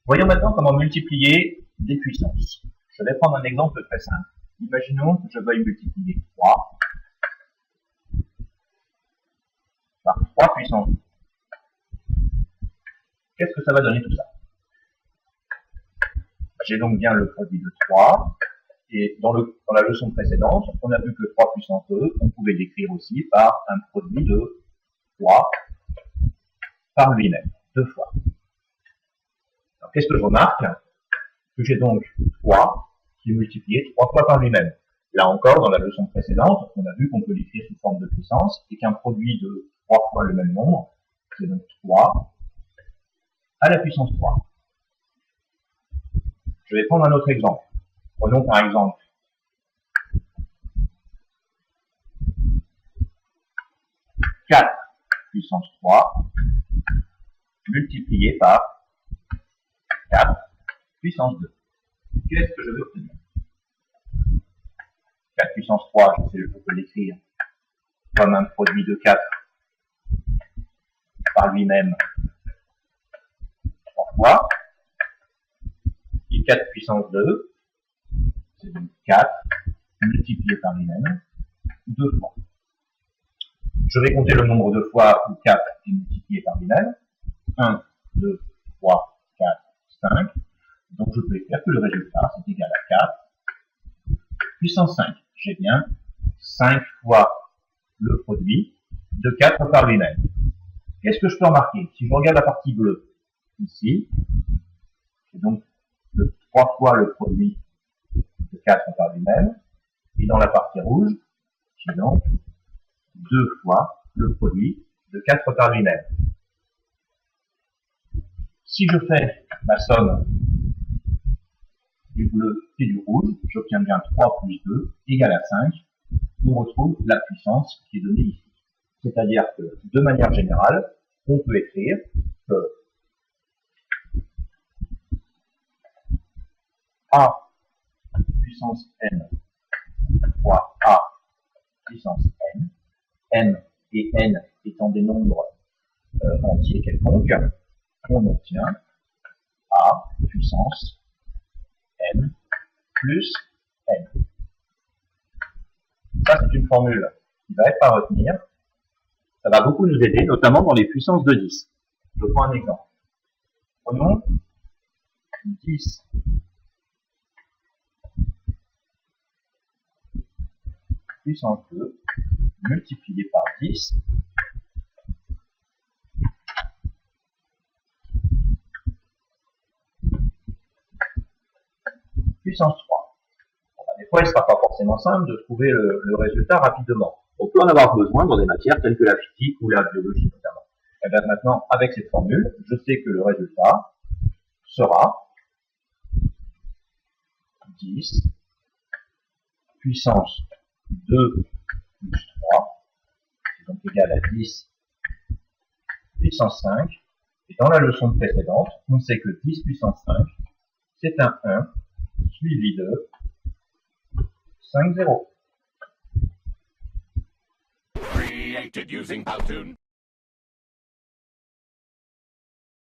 Voyons maintenant comment multiplier des puissances. Je vais prendre un exemple très simple. Imaginons que je veuille multiplier 3 par 3 puissance 2. Qu'est-ce que ça va donner tout ça? J'ai donc bien le produit de 3, et dans la leçon précédente, on a vu que 3 puissance 2, on pouvait l'écrire aussi par un produit de 3 par lui-même, 2 fois. Alors qu'est-ce que je remarque? Que j'ai donc 3 qui est multiplié 3 fois par lui-même. Là encore, dans la leçon précédente, on a vu qu'on peut l'écrire sous forme de puissance, et qu'un produit de 3 fois le même nombre, c'est donc 3 à la puissance 3. Je vais prendre un autre exemple. Prenons par exemple 4 puissance 3 multiplié par 4 puissance 2. Qu'est-ce que je veux obtenir? 4 puissance 3, je peux l'écrire comme un produit de 4 par lui-même 3 fois. Et 4 puissance 2, c'est donc 4 multiplié par lui-même 2 fois. Je vais compter le nombre de fois où 4 est multiplié par lui-même. 1, 2, 3, 4, 5. Donc je peux écrire que le résultat, c'est égal à 4 puissance 5. J'ai bien 5 fois le produit de 4 par lui-même. Qu'est-ce que je peux remarquer? Si je regarde la partie bleue, ici, j'ai donc 3 fois le produit de 4 par lui-même. Et dans la partie rouge, j'ai donc 2 fois le produit de 4 par lui-même. Si je fais ma somme du bleu et du rouge, j'obtiens bien 3 plus 2 égale à 5. On retrouve la puissance qui est donnée ici. C'est-à-dire que, de manière générale, on peut écrire que A puissance n fois A puissance n, m et n étant des nombres entiers quelconques, on obtient A puissance n plus n. Ça, c'est une formule qui va être à retenir. Ça va beaucoup nous aider, notamment dans les puissances de 10. Je prends un exemple. Prenons 10 puissance 2 multiplié par 10 puissance 3. Bon, des fois, il ne sera pas forcément simple de trouver le résultat rapidement. On peut en avoir besoin dans des matières telles que la physique ou la biologie notamment. Et bien maintenant, avec cette formule, je sais que le résultat sera 10 puissance 2 plus 3, c'est donc égal à 10 puissance 5. Et dans la leçon précédente, on sait que 10 puissance 5, c'est un 1 suivi de 5 zéros. Created using Powtoon.